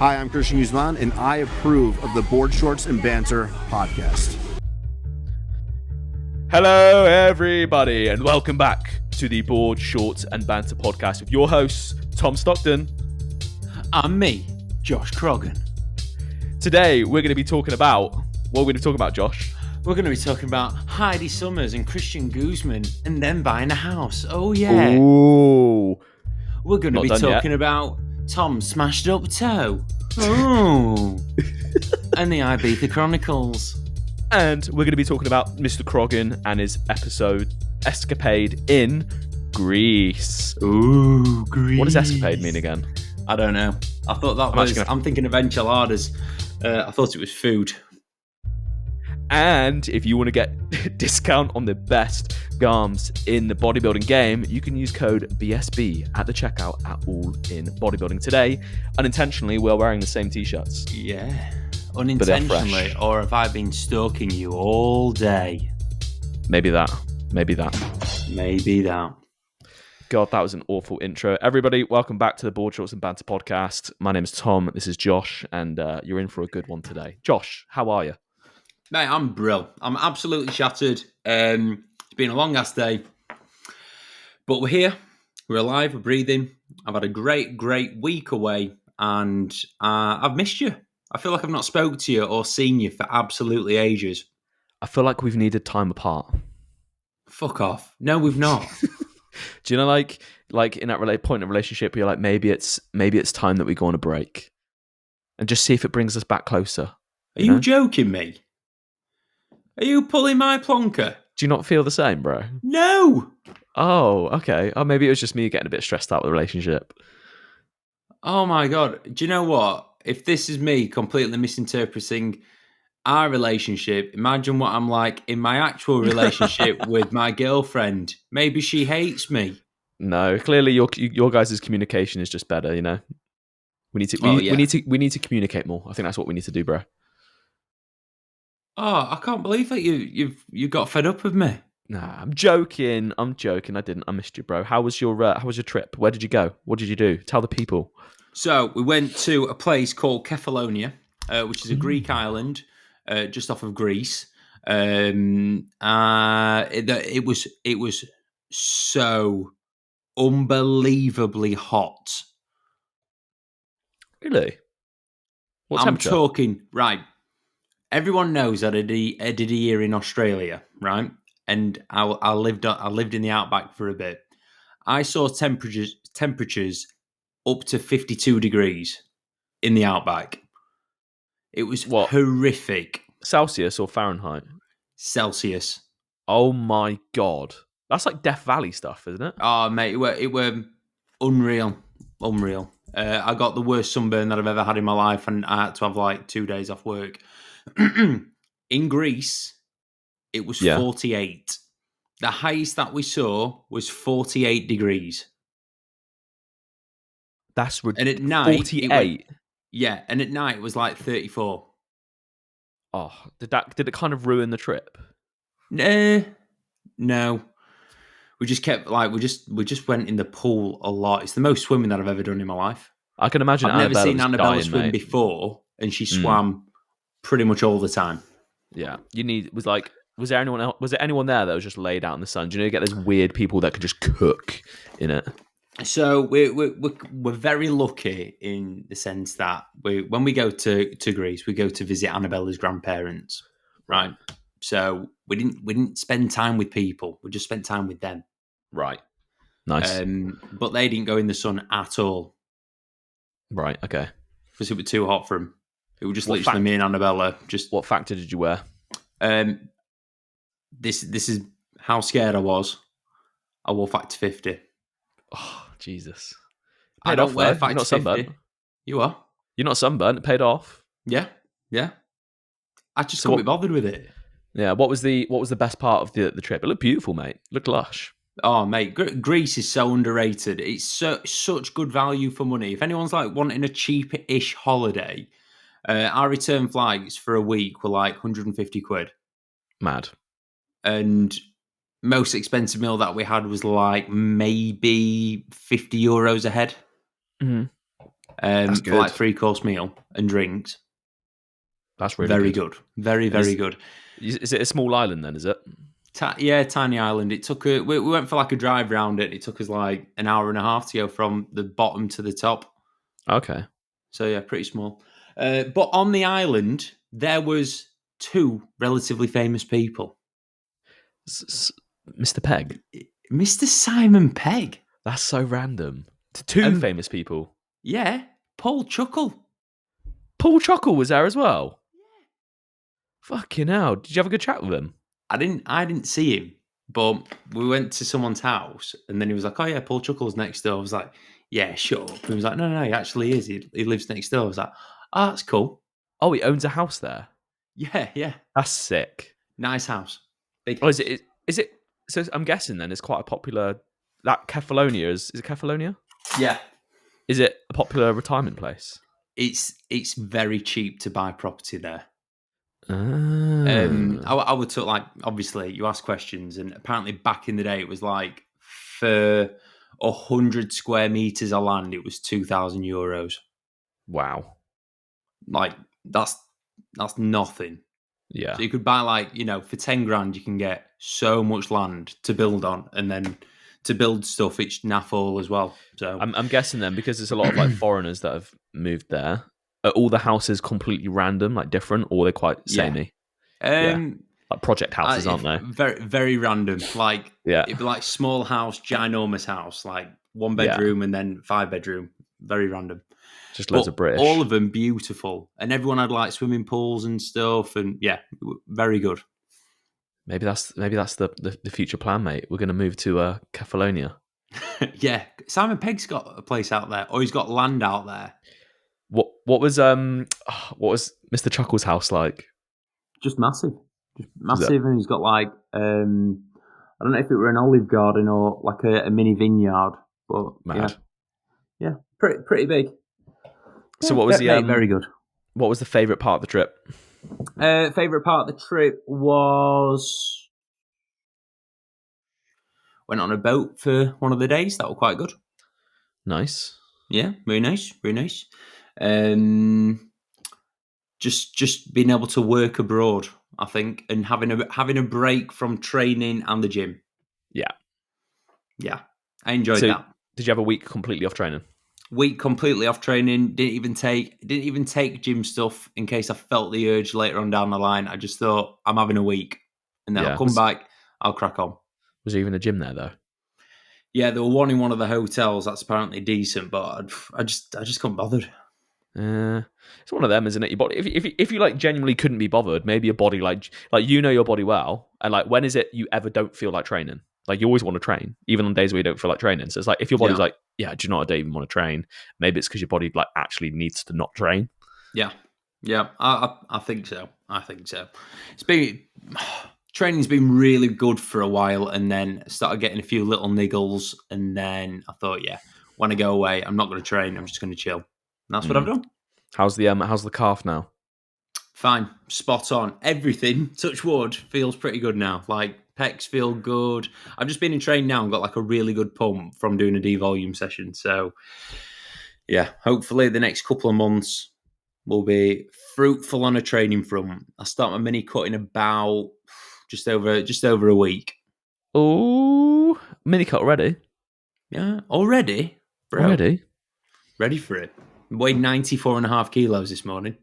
Hi, I'm Christian Guzman, and I approve of the Board Shorts and Banter podcast. Hello, everybody, and welcome back to the Board Shorts and Banter podcast with your hosts, Tom Stockton. And me, Josh Croggan. Today, we're going to be talking about... What are we going to be talking about, Josh? We're going to be talking about Heidi Summers and Christian Guzman and them buying a house. Oh, yeah. Ooh. We're going to be talking about Tom's smashed up toe. Oh. And the Ibiza Chronicles. And we're going to be talking about Mr. Croggan and his episode escapade in Greece. Ooh, Greece. What does escapade mean again? I don't know. I thought that I'm thinking of enchiladas. I thought it was food. And if you want to get discount on the best garms in the bodybuilding game, you can use code BSB at the checkout at All In Bodybuilding. Today, unintentionally, we're wearing the same t-shirts. Yeah. Unintentionally, or have I been stalking you all day? Maybe that. God, that was an awful intro. Everybody, welcome back to the Board Shorts and Banter podcast. My name is Tom. This is Josh, and you're in for a good one today. Josh, how are you? Mate, I'm brill. I'm absolutely shattered. It's been a long ass day, but we're here. We're alive. We're breathing. I've had a great week away, and I've missed you. I feel like I've not spoke to you or seen you for absolutely ages. I feel like we've needed time apart. Fuck off. No, we've not. Do you know, like in that point of relationship, where you're like, maybe it's time that we go on a break, and just see if it brings us back closer. Are you joking me? Are you pulling my plonker? Do you not feel the same, bro? No. Oh, okay. Oh, maybe it was just me getting a bit stressed out with the relationship. Oh my God. Do you know what? If this is me completely misinterpreting our relationship, imagine what I'm like in my actual relationship with my girlfriend. Maybe she hates me. No, clearly your guys' communication is just better, you know? We need to communicate more. I think that's what we need to do, bro. Oh, I can't believe that you got fed up with me. Nah, I'm joking. I didn't. I missed you, bro. How was your trip? Where did you go? What did you do? Tell the people. So we went to a place called Kefalonia, which is a Greek island just off of Greece. It was so unbelievably hot. Really? What I'm temperature? talking right. Everyone knows that I did a year in Australia, right? And I lived in the outback for a bit. I saw temperatures up to 52 degrees in the outback. It was horrific. Celsius or Fahrenheit? Celsius. Oh my God. That's like Death Valley stuff, isn't it? Oh, mate, it were unreal. I got the worst sunburn that I've ever had in my life, and I had to have like 2 days off work. In Greece, it was 48. The highest that we saw was 48 degrees. That's ridiculous. And at night, 48. And at night it was like 34. Oh, did it kind of ruin the trip? No. We just kept we just went in the pool a lot. It's the most swimming that I've ever done in my life. I can imagine. I've never seen Annabella swim before, and she swam pretty much all the time. Yeah, was there anyone else? Was there anyone there that was just laid out in the sun? Do you know you get those weird people that could just cook in it? So we're very lucky in the sense that when we go to Greece, we go to visit Annabella's grandparents, right? So we didn't spend time with people; we just spent time with them. Right. Nice. But they didn't go in the sun at all. Right. Okay. Because it was too hot for them. It was just literally me and Annabella. Just what factor did you wear? This is how scared I was. I wore factor 50. Oh, Jesus. I don't wear factor 50. Sunburnt. You are? You're not sunburnt. It paid off. Yeah. I just couldn't be bothered with it. Yeah. What was the best part of the trip? It looked beautiful, mate. It looked lush. Oh, mate, Greece is so underrated. It's such good value for money. If anyone's like wanting a cheap-ish holiday, our return flights for a week were like 150 quid. Mad. And most expensive meal that we had was like maybe 50 euros a head. Mm-hmm. That's for like good. 3-course meal and drinks. That's really Very good. good. Very, very good. Is it a small island then? Is it? Yeah, tiny island. It took we went for like a drive round it. It took us like an hour and a half to go from the bottom to the top. Okay. So yeah, pretty small. But on the island, there was 2 relatively famous people. Mr. Pegg. Mr. Simon Pegg. That's so random. Two famous people. Yeah, Paul Chuckle. Paul Chuckle was there as well. Fucking hell! Did you have a good chat with him? I didn't see him, but we went to someone's house, and then he was like, "Oh yeah, Paul Chuckle's next door." I was like, "Yeah, shut up." And he was like, "No, he actually is. He lives next door." I was like, "Oh, that's cool." Oh, he owns a house there. Yeah. That's sick. Nice house. Big Oh, house. is it? So I'm guessing then it's quite a popular. That Kefalonia is it Kefalonia? Yeah. Is it a popular retirement place? It's very cheap to buy property there. Ah. I would talk like obviously you ask questions, and apparently back in the day it was like for 100 square meters of land it was €2,000. Wow. Like that's nothing. Yeah. So you could buy like for 10 grand you can get so much land to build on, and then to build stuff it's naff all as well. So I'm guessing then because there's a lot of like foreigners that have moved there. Are all the houses completely random, like different, or they're quite samey? Like project houses, aren't they? Very, very random. Like Yeah. it'd be like small house, ginormous house, like 1 bedroom and then 5 bedroom. Very random. Just loads of British. All of them beautiful, and everyone had like swimming pools and stuff, and yeah, very good. Maybe that's the future plan, mate. We're going to move to Kefalonia. Yeah, Simon Pegg's got a place out there, or he's got land out there. What was Mr. Chuckle's house like? Just massive, and he's got like I don't know if it were an olive garden or like a mini vineyard, but Mad. yeah, pretty big. So what was very good? What was the favourite part of the trip? Favourite part of the trip was went on a boat for one of the days. That was quite good. Nice. Yeah, very nice, very nice. Just being able to work abroad, I think, and having a break from training and the gym. Yeah, I enjoyed that. Did you have a week completely off training? Week completely off training. Didn't even take gym stuff in case I felt the urge later on down the line. I just thought I'm having a week, and then I'll come back. I'll crack on. Was there even a gym there though? Yeah, there were one in one of the hotels. That's apparently decent, but I just couldn't bothered. It's one of them, isn't it? Your body. If you like genuinely couldn't be bothered, maybe your body like your body well, and like when is it you ever don't feel like training? Like you always want to train, even on days where you don't feel like training. So it's like if your body's like, yeah, do you know what? I don't even want to train. Maybe it's because your body like actually needs to not train. Yeah, I think so. It's been training's been really good for a while, and then started getting a few little niggles, and then I thought, yeah, when I go away, I'm not going to train. I'm just going to chill. And that's what I've done. How's the calf now? Fine, spot on. Everything, touch wood, feels pretty good now. Like pecs feel good. I've just been in training now and got like a really good pump from doing a devolume session. So yeah, hopefully the next couple of months will be fruitful on a training front. I start my mini cut in about just over a week. Oh, mini cut already? Yeah, already, bro. Already? Ready for it. Weighed 94.5 kilos this morning.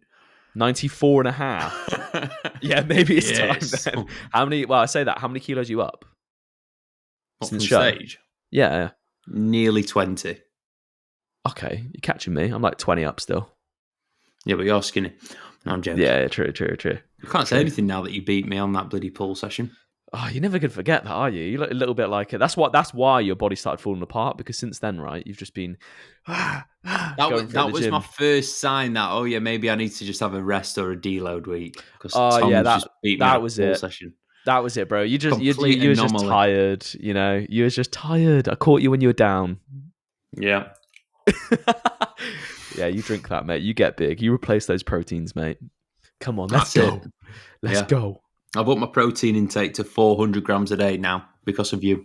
94.5. Yeah, maybe it's time then. How many? Well, I say that. How many kilos are you up? Since stage? Yeah. Nearly 20. Okay, you're catching me. I'm like 20 up still. Yeah, but you're skinny. No, I'm joking. Yeah, true. You can't say anything now that you beat me on that bloody pull session. Oh, you're never going to forget that, are you? You look a little bit like it. That's why your body started falling apart, because since then, right, you've just been that was my first sign that, oh yeah, maybe I need to just have a rest or a deload week. Because that was it. Session. That was it, bro. You were just tired, you know. You were just tired. I caught you when you were down. Yeah. Yeah, you drink that, mate. You get big. You replace those proteins, mate. Come on, let's go. Let's go. I've upped my protein intake to 400 grams a day now because of you.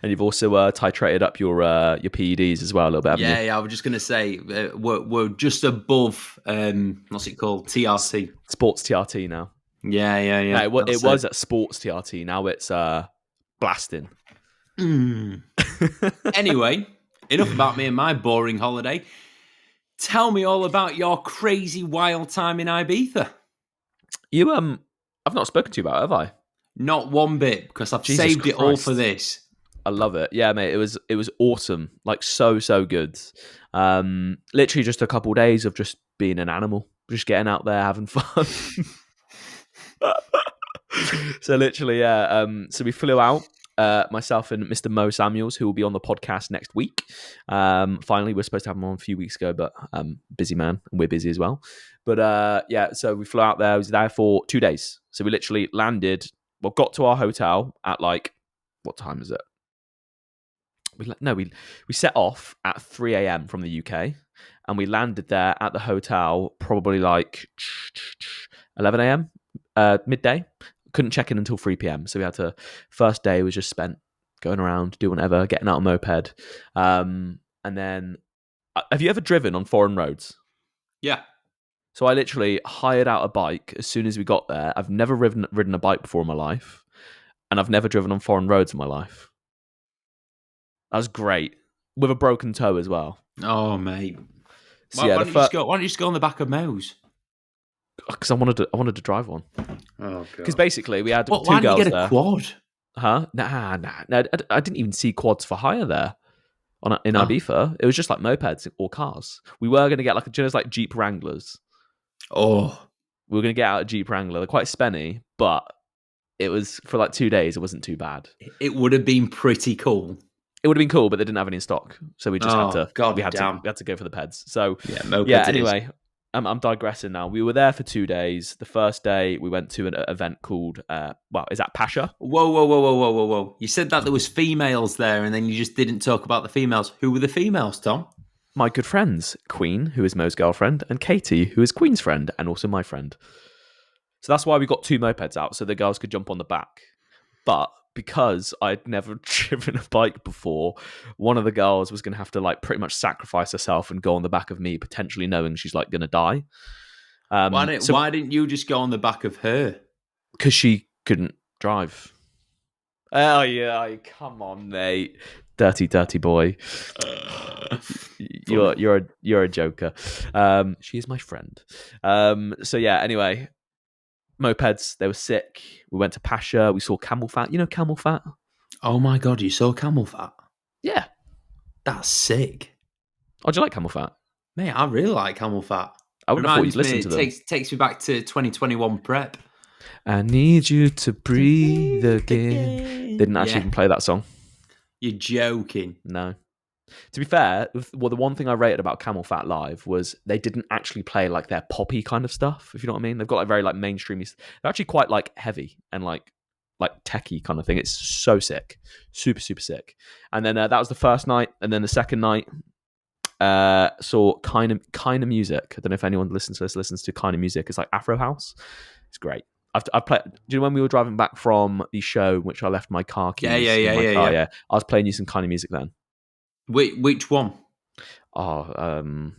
And you've also titrated up your PEDs as well a little bit, haven't you? Yeah. I was just going to say we're just above what's it called, TRT. Sports TRT now. Yeah. No, it was at sports TRT. Now it's blasting. Anyway, enough about me and my boring holiday. Tell me all about your crazy wild time in Ibiza. You I've not spoken to you about it, have I? Not one bit, because I've Jesus saved it all Christ. for this. I love it. Yeah, mate. It was awesome. Like so good. Literally just a couple of days of just being an animal, just getting out there having fun. So literally, yeah. So we flew out. Myself and Mr. Mo Samuels, who will be on the podcast next week. Finally, we're supposed to have him on a few weeks ago, but busy man, and we're busy as well. But yeah, so we flew out there. I was there for 2 days. So we literally landed. Well, got to our hotel at like, what time is it? We set off at 3 a.m. from the UK, and we landed there at the hotel probably like 11 a.m. Midday. Couldn't check in until 3 p.m. So we had to. First day was just spent going around, doing whatever, getting out a moped, and then. Have you ever driven on foreign roads? Yeah. So I literally hired out a bike as soon as we got there. I've never ridden a bike before in my life, and I've never driven on foreign roads in my life. That was great. With a broken toe as well. Oh, mate. So, Why don't you just go on the back of Mo's? Because I wanted to drive one. Oh, Because basically we had two why girls didn't you get there. a quad? Huh? Nah. I didn't even see quads for hire there. In Ibiza, it was just like mopeds or cars. We were going to get like Jeep Wranglers. Oh. We were going to get out a Jeep Wrangler. They're quite spenny, but it was for like 2 days. It wasn't too bad. It would have been pretty cool. It would have been cool, but they didn't have any in stock, so we just had to. God we had damn. to go for the peds. So yeah. Anyway, I'm digressing now. We were there for 2 days. The first day we went to an event called is that Pasha? Whoa. You said that there was females there, and then you just didn't talk about the females. Who were the females, Tom? My good friends, Queen, who is Mo's girlfriend, and Katie, who is Queen's friend, and also my friend. So that's why we got 2 mopeds out, so the girls could jump on the back. But because I'd never driven a bike before, one of the girls was going to have to like pretty much sacrifice herself and go on the back of me, potentially knowing she's like going to die. Why didn't you just go on the back of her? Because she couldn't drive. Oh yeah, come on, mate, dirty boy. You're a joker. She is my friend. So yeah. Anyway. Mopeds, they were sick. We went to Pasha. We saw camel fat. You know camel fat? Oh my God, you saw camel fat? Yeah. That's sick. Oh, do you like camel fat? Mate, I really like camel fat. I wouldn't have thought you'd listen to them. It takes me back to 2021 prep. I need you to breathe again. They didn't actually even play that song. You're joking. No. To be fair, the one thing I rated about Camel Fat Live was they didn't actually play like their poppy kind of stuff, if you know what I mean. They've got like very like mainstreamy. They're actually quite like heavy and like techie kind of thing. It's so sick, super sick. And then that was the first night, and then the second night saw kind of music. I don't know if anyone listens to kind of music. It's like Afro house. It's great. I've played. Do you know when we were driving back from the show, in which I left my car keys? Yeah. I was playing you some kind of music then. Which one? Go on.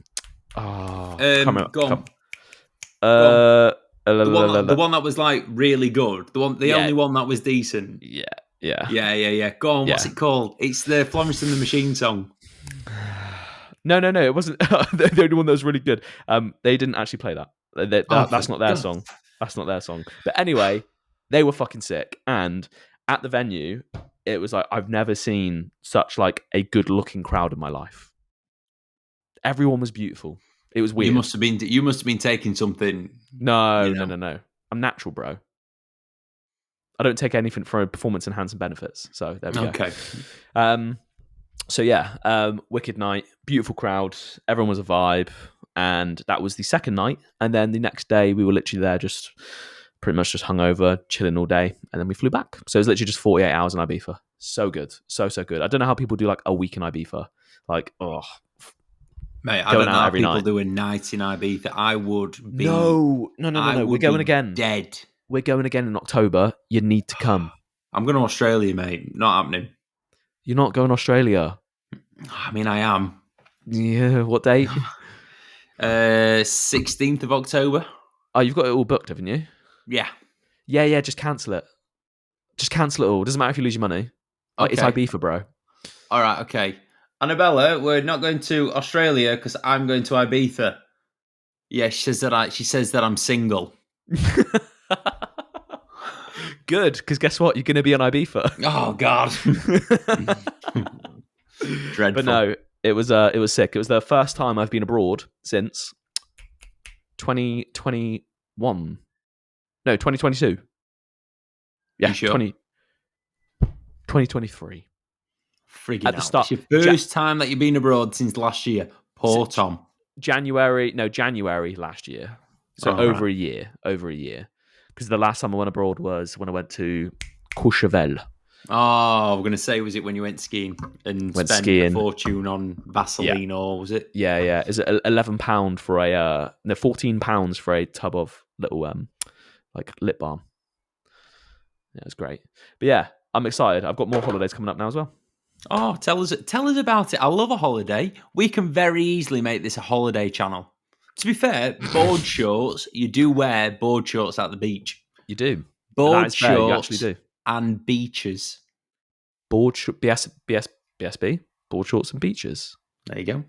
The one that was like really good. The only one that was decent. Yeah. Go on. What's it called? It's the Florence and the Machine song. No. It wasn't the only one that was really good. They didn't actually play that. That's not their song. That's not their song. But anyway, they were fucking sick. And at the venue, it was like I've never seen such like a good looking crowd in my life. Everyone was beautiful. It was weird. You must have been taking something. No. I'm natural, bro. I don't take anything for performance enhancing benefits. So there we go. Okay. So yeah, wicked night, beautiful crowd. Everyone was a vibe, and that was the second night. And then the next day, we were literally there, just pretty much just hungover, chilling all day, and then we flew back. So it was literally just 48 hours in Ibiza. So good, so good. I don't know how people do like a week in Ibiza. Like, mate, I don't know how people do a night in Ibiza. I would be. No. We're going again. Dead. We're going again in October. You need to come. I'm going to Australia, mate. Not happening. You're not going to Australia. I mean, I am. Yeah, what date? 16th of October. Oh, you've got it all booked, haven't you? Yeah. Yeah, just cancel it. Just cancel it all. Doesn't matter if you lose your money. Like, Okay. It's Ibiza, bro. All right, okay. Annabella, we're not going to Australia because I'm going to Ibiza. Yeah, she says that I'm single. Good, because guess what? You're going to be on Ibiza. Oh God. Dreadful. But no, it was sick. It was the first time I've been abroad since 2021. No, 2022. Yeah, You sure? 2023. Friggin' At the hell. start- It's your first time that you've been abroad since last year. Poor Tom. January last year. So over a year. Because the last time I went abroad was when I went to Courchevel. Oh, we're going to say, was it when you went skiing and Went spent skiing. a fortune on Vaseline, or was it? Yeah. Is it £11 for £14 for a tub of little like lip balm? Yeah, it's great. But yeah, I'm excited. I've got more holidays coming up now as well. Oh, tell us about it. I love a holiday. We can very easily make this a holiday channel. To be fair, board shorts, you do wear board shorts at the beach. You do. Board That is fair, shorts you actually do. and beaches. BSB, board shorts and beaches. There you go.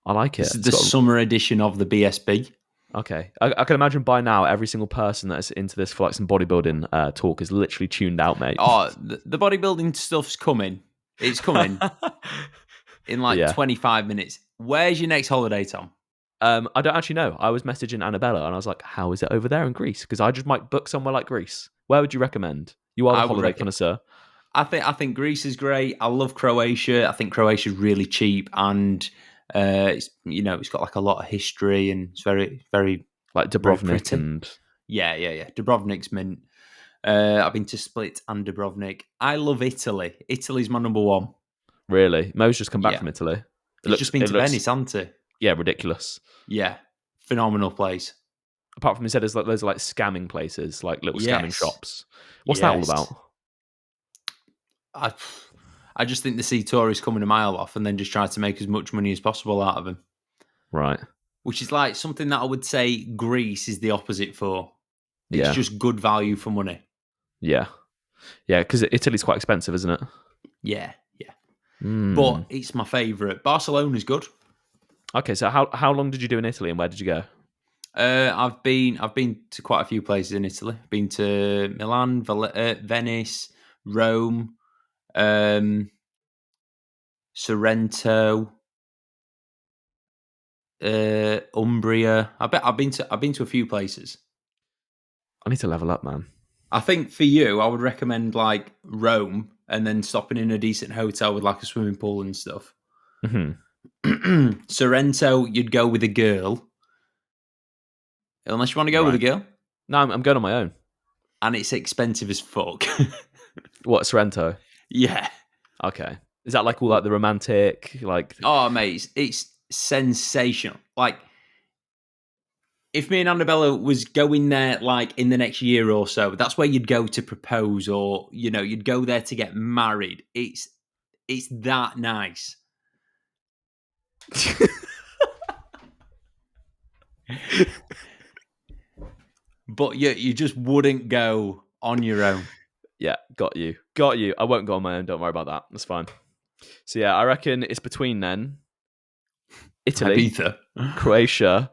I like it. This is the summer edition of the BSB. Okay. I can imagine by now every single person that is into this for like some bodybuilding talk is literally tuned out, mate. Oh, the bodybuilding stuff's coming. It's coming in like 25 minutes. Where's your next holiday, Tom? I don't actually know. I was messaging Annabella and I was like, how is it over there in Greece? Because I just might book somewhere like Greece. Where would you recommend? You are the holiday connoisseur. I think Greece is great. I love Croatia. I think Croatia is really cheap and it's got like a lot of history and it's very, very like Dubrovnik and yeah. Dubrovnik's mint. I've been to Split and Dubrovnik. I love Italy. Italy's my number one. Really? Mo's just come back from Italy. He's just been to Venice, hasn't he? Yeah, ridiculous. Yeah, phenomenal place. Apart from he said there's like loads of like scamming places, like little scamming shops. What's that all about? I just think the sea tourists coming a mile off and then just try to make as much money as possible out of them. Right. Which is like something that I would say Greece is the opposite for. It's just good value for money. Yeah. Yeah, because Italy's quite expensive, isn't it? Yeah. But it's my favourite. Barcelona's good. Okay, so how long did you do in Italy and where did you go? I've been to quite a few places in Italy. Been to Milan, Venice, Rome, Sorrento, Umbria. I've been to a few places. I need to level up, man. I think for you, I would recommend like Rome and then stopping in a decent hotel with like a swimming pool and stuff. Mm-hmm. Sorrento, you'd go with a girl. Unless you want to go with a girl. No, I'm going on my own. And it's expensive as fuck. What, Sorrento? Yeah. Okay. Is that like all like the romantic, like... Oh, mate, it's sensational. Like, if me and Annabella was going there like in the next year or so, that's where you'd go to propose or, you'd go there to get married. It's that nice. But you just wouldn't go on your own. Yeah, got you. I won't go on my own. Don't worry about that. That's fine. So yeah, I reckon it's between then Italy, Ibiza, Croatia.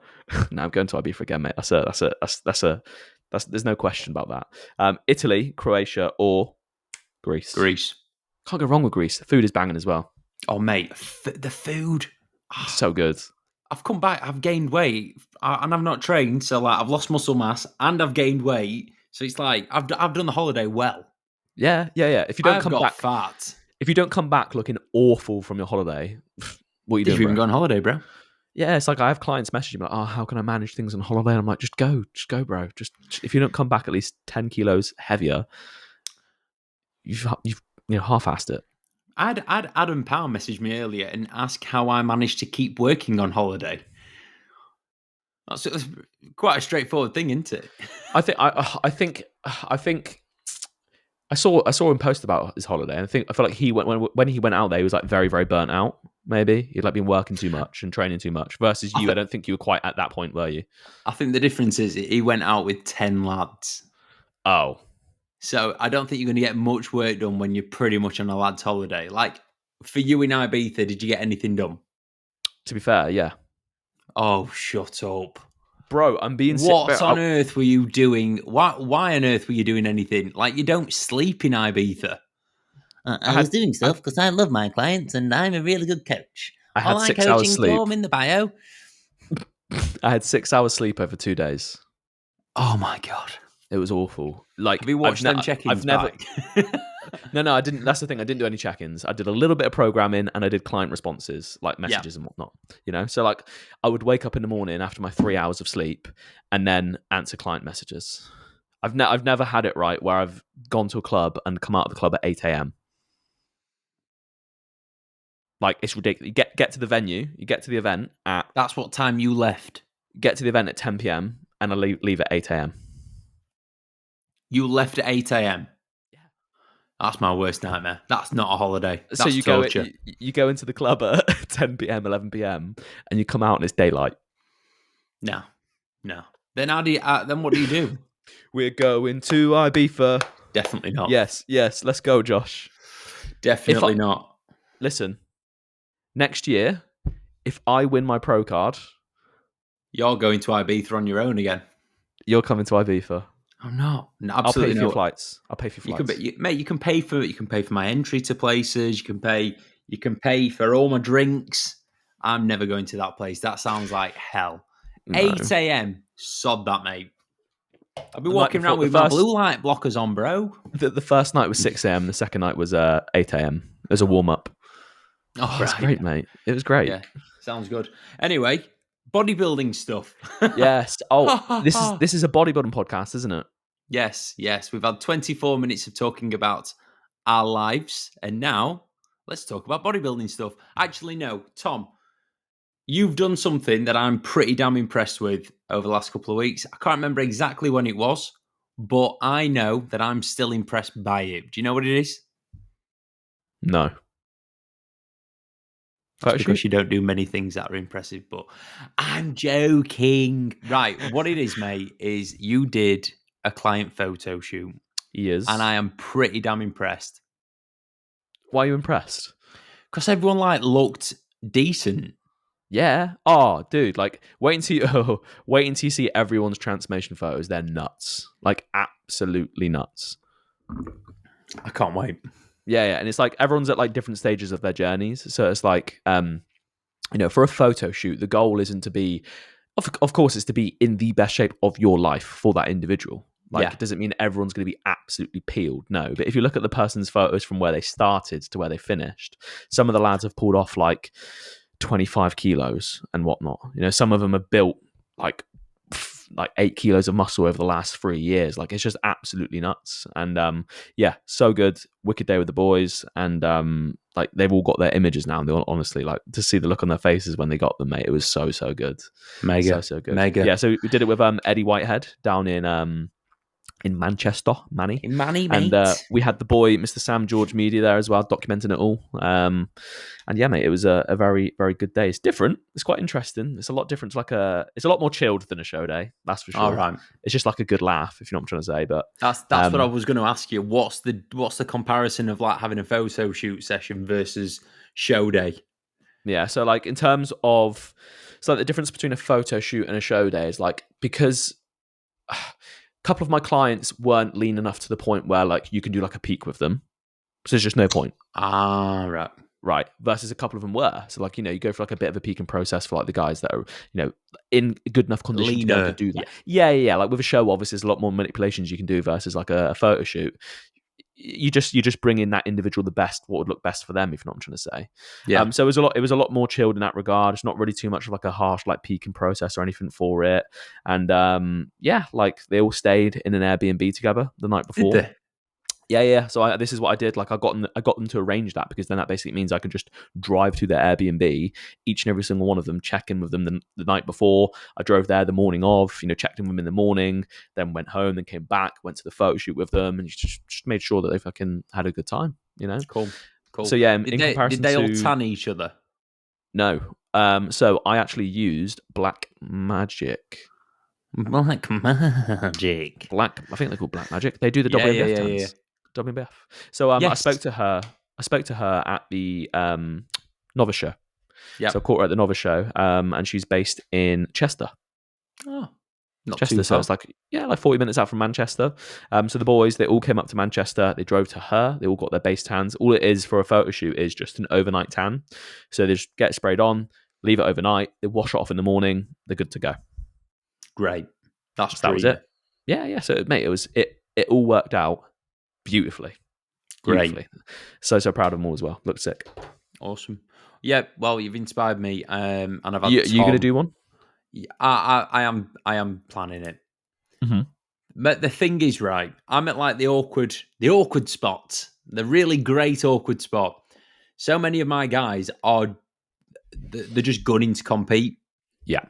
No, I'm going to Ibiza again, mate. That's there's no question about that. Italy, Croatia, or Greece. Can't go wrong with Greece. The food is banging as well. Oh, mate, the food. So good. I've come back. I've gained weight, and I've not trained, so like I've lost muscle mass and I've gained weight. So it's like I've done the holiday well. Yeah. If you don't come back fat. If you don't come back looking awful from your holiday, what are you doing? Did you even go on holiday, bro? Yeah, it's like I have clients messaging me like, "Oh, how can I manage things on holiday?" And I'm like, "Just go, bro. Just if you don't come back at least 10 kilos heavier, you've half-assed it." I had Adam Powell message me earlier and ask how I managed to keep working on holiday. That's quite a straightforward thing, isn't it? I think I saw him post about his holiday, and I feel like he went when he went out there, he was like very, very burnt out. Maybe he'd like been working too much and training too much. Versus you, I don't think you were quite at that point, were you? I think the difference is he went out with 10 lads. Oh, So I don't think you're going to get much work done when you're pretty much on a lad's holiday. Like for you in Ibiza, did you get anything done? to be fair, yeah. Oh, shut up. Bro, I'm being What on earth were you doing? Why on earth were you doing anything? Like, you don't sleep in Ibiza. I was doing stuff because I love my clients and I'm a really good coach. I had Online 6 hours coaching sleep. form in the bio. I had 6 hours sleep over 2 days. Oh my God. It was awful. Like, Have you watched them check-ins I've never. back? No, I didn't. That's the thing. I didn't do any check-ins. I did a little bit of programming and I did client responses, like messages and whatnot. You know, so like I would wake up in the morning after my 3 hours of sleep and then answer client messages. I've never had it right where I've gone to a club and come out of the club at 8 a.m. Like, it's ridiculous. You get to the venue, you get to the event at. That's what time you left. Get to the event at 10 p.m. and I leave at 8 a.m. You left at 8 a.m. Yeah, that's my worst nightmare. That's not a holiday. That's so you torture. you go into the club at 10 p.m., 11 p.m. and you come out and it's daylight. No. Then how do you? Then what do you do? We're going to Ibiza. Definitely not. Yes. Let's go, Josh. Definitely not. Listen, next year, if I win my pro card, You're going to Ibiza on your own again. you're coming to Ibiza. I'm not. No, I'll absolutely pay for not. your flights. I'll pay for your flights. Mate, you can pay for my entry to places. You can pay for all my drinks. I'm never going to that place. That sounds like hell. No. 8 a.m. Sod that, mate. I'll be walking around with my blue light blockers on, bro. The first night was 6 a.m. The second night was 8 a.m. As a warm up. Oh, It was great, mate. It was great. Yeah, sounds good. Anyway, bodybuilding stuff. Yes. Oh, this is a bodybuilding podcast, isn't it? Yes. We've had 24 minutes of talking about our lives, and now let's talk about bodybuilding stuff. Actually, no, Tom, you've done something that I'm pretty damn impressed with over the last couple of weeks. I can't remember exactly when it was, but I know that I'm still impressed by it. Do you know what it is? No. That's because you don't do many things that are impressive, but I'm joking. Right, what it is, mate, is you did a client photo shoot. He is. And I am pretty damn impressed. Why are you impressed? Because everyone looked decent. Yeah. Oh, dude, like wait until you see everyone's transformation photos. They're nuts. Like absolutely nuts. I can't wait. Yeah, and it's like everyone's at like different stages of their journeys. So it's like, for a photo shoot, the goal isn't to be, of course, it's to be in the best shape of your life for that individual. Like, It doesn't mean everyone's going to be absolutely peeled. No, but if you look at the person's photos from where they started to where they finished, some of the lads have pulled off like 25 kilos and whatnot. Some of them are built like 8 kilos of muscle over the last 3 years. Like, it's just absolutely nuts. And so good. Wicked day with the boys. And like they've all got their images now. And they honestly, like, to see the look on their faces when they got them, mate, it was so good. Mega. So good. Mega. Yeah, so we did it with Eddie Whitehead down in Manchester, Manny. In Manny, mate. And we had the boy, Mr. Sam George Media, there as well, documenting it all. And yeah, mate, it was a very, very good day. It's different. It's quite interesting. It's a lot different. It's a lot more chilled than a show day. That's for sure. All right. It's just like a good laugh, if you know what I'm trying to say. But that's what I was going to ask you. What's the comparison of like having a photo shoot session versus show day? Yeah, so like in terms of, so like the difference between a photo shoot and a show day is like, because a couple of my clients weren't lean enough to the point where like you can do like a peak with them. So there's just no point. Ah, right. Right. Versus a couple of them were. So like, you go for like a bit of a peaking process for like the guys that are, in good enough condition to be able to do that. Yeah. Like with a show, obviously there's a lot more manipulations you can do versus like a photo shoot. You just bring in that individual the best, what would look best for them, if you know what I'm trying to say. Yeah. So it was a lot more chilled in that regard. It's not really too much of like a harsh like peaking process or anything for it. And like they all stayed in an Airbnb together the night before. Did they? Yeah. So this is what I did. Like I got them to arrange that, because then that basically means I could just drive to their Airbnb, each and every single one of them, check in with them the night before. I drove there the morning of, checked in with them in the morning, then went home, then came back, went to the photo shoot with them, and just made sure that they fucking had a good time. Cool. So yeah, in Did comparison they to all tan each other? no, so I actually used Black Magic. Black Magic. I think they're called Black Magic. They do the Yeah, WNBF yeah, tans. WNBF. So I Yes. spoke to her at the Novice show. Yeah. So I caught her at the Novice show, and she's based in Chester. Oh, not Chester, too so far. it's like 40 minutes out from Manchester. So the boys, they all came up to Manchester. They drove to her. They all got their base tans. All it is for a photo shoot is just an overnight tan. So they just get sprayed on, leave it overnight. They wash it off in the morning. They're good to go. Great. That was it. Yeah. So mate, it all worked out beautifully. Great. Beautifully. So proud of them all as well. Looked sick. Awesome. Yeah. Well, you've inspired me. And I've had You going to do one? I am planning it. Mm-hmm. But the thing is, right, I'm at like the awkward spot, the really great awkward spot. So many of my guys they're just gunning to compete. Yeah.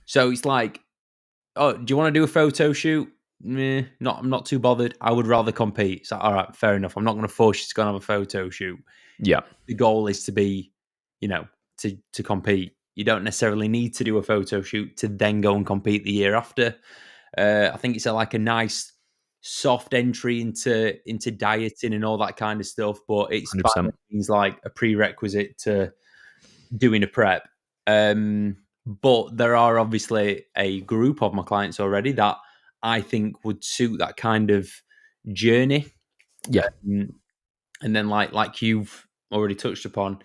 So it's like, oh, do you want to do a photo shoot? I'm not too bothered. I would rather compete. It's like, all right, fair enough. I'm not going to force you to go and have a photo shoot. Yeah. The goal is to be, to compete. You don't necessarily need to do a photo shoot to then go and compete the year after. I think it's like a nice soft entry into dieting and all that kind of stuff, but it's 100%. by no means like a prerequisite to doing a prep. But there are obviously a group of my clients already that I think would suit that kind of journey. Yeah. And then like you've already touched upon,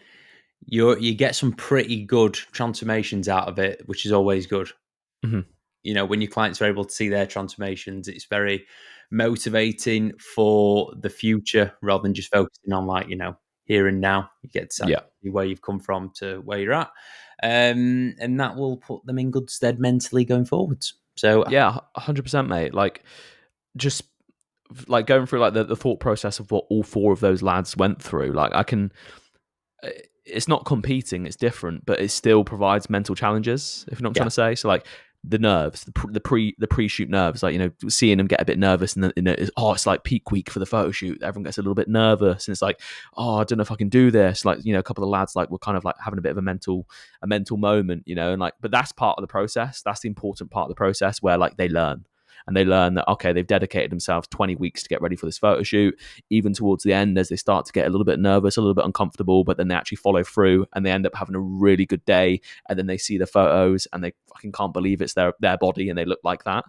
you get some pretty good transformations out of it, which is always good. Mm-hmm. When your clients are able to see their transformations, it's very motivating for the future rather than just focusing on here and now. You get to see where you've come from to where you're at. And that will put them in good stead mentally going forwards. So yeah, 100%, mate. Like, just like going through like the thought process of what all four of those lads went through. Like, it's not competing, it's different, but it still provides mental challenges, if you're not trying to say. So like the nerves, the pre-shoot nerves, like, seeing them get a bit nervous, and then it's like peak week for the photo shoot. Everyone gets a little bit nervous, and it's like, oh, I don't know if I can do this. Like, a couple of lads like were kind of like having a bit of a mental moment, and like, but that's part of the process. That's the important part of the process where like they learn. And they learn that, okay, they've dedicated themselves 20 weeks to get ready for this photo shoot. Even towards the end, as they start to get a little bit nervous, a little bit uncomfortable, but then they actually follow through and they end up having a really good day. And then they see the photos and they fucking can't believe it's their body and they look like that.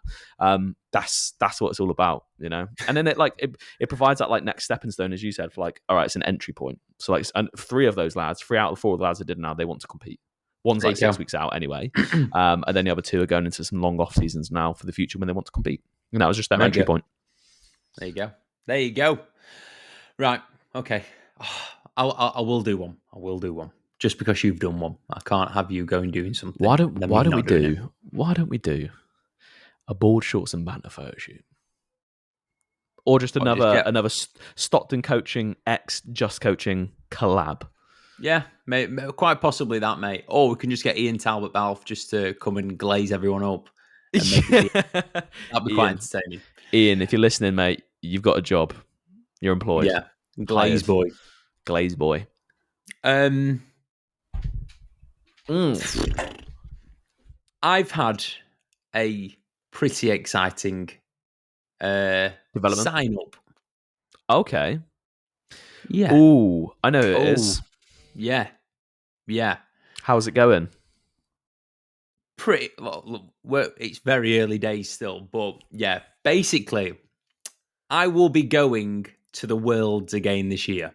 That's what it's all about, And then it provides that like next stepping stone, as you said, for like, all right, it's an entry point. So like, and 3 out of the 4 of the lads that did now, they want to compete. One's like 6 weeks out anyway. And then the other 2 are going into some long off seasons now for the future when they want to compete. And that was just their entry point. There you go. Right. Okay. I will do one. Just because you've done one. I can't have you going doing something. Why don't we do a board shorts and banter photo shoot? Or just another Stockton coaching x Just Coaching collab. Yeah, quite possibly that, mate. Or we can just get Ian Talbot Balfe just to come and glaze everyone up. That'd be quite entertaining. Ian, if you're listening, mate, you've got a job. You're employed. Yeah, glaze boy. I've had a pretty exciting development sign up. Okay. Yeah. Ooh, I know it is. Yeah. How's it going? Pretty well, it's very early days still, but yeah, basically, I will be going to the Worlds again this year.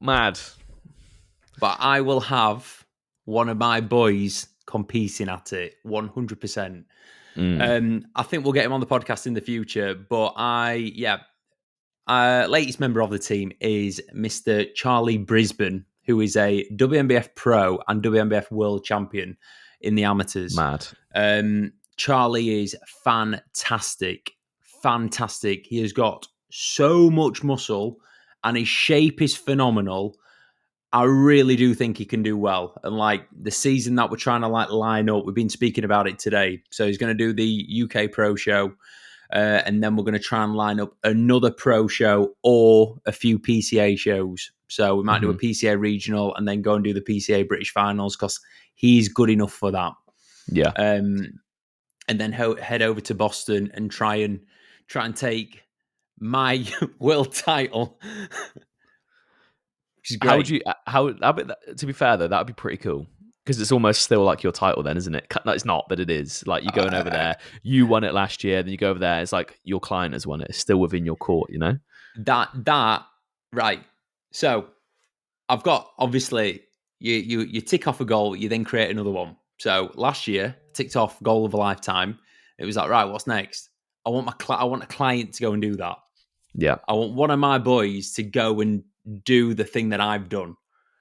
Mad. But I will have one of my boys competing at it 100%. I think we'll get him on the podcast in the future, but latest member of the team is Mr. Charlie Brisbane, who is a WNBF pro and WNBF world champion in the amateurs. Mad. Charlie is fantastic. He has got so much muscle, and his shape is phenomenal. I really do think he can do well. And like the season that we're trying to like line up, we've been speaking about it today. So he's going to do the UK Pro Show, and then we're going to try and line up another Pro Show or a few PCA shows. So we might do a PCA regional and then go and do the PCA British Finals because he's good enough for that. Yeah. And then head over to Boston and try and take my world title. Which is great. How would you? To be fair though, that would be pretty cool because it's almost still like your title, then, isn't it? No, it's not, but it is. Like you're going over there. You won it last year, then you go over there. It's like your client has won it. It's still within your court, you know. That right. So I've got obviously you tick off a goal, you then create another one. So last year ticked off goal of a lifetime. It was like, right, what's next? I want a client to go and do that. Yeah. I want one of my boys to go and do the thing that I've done.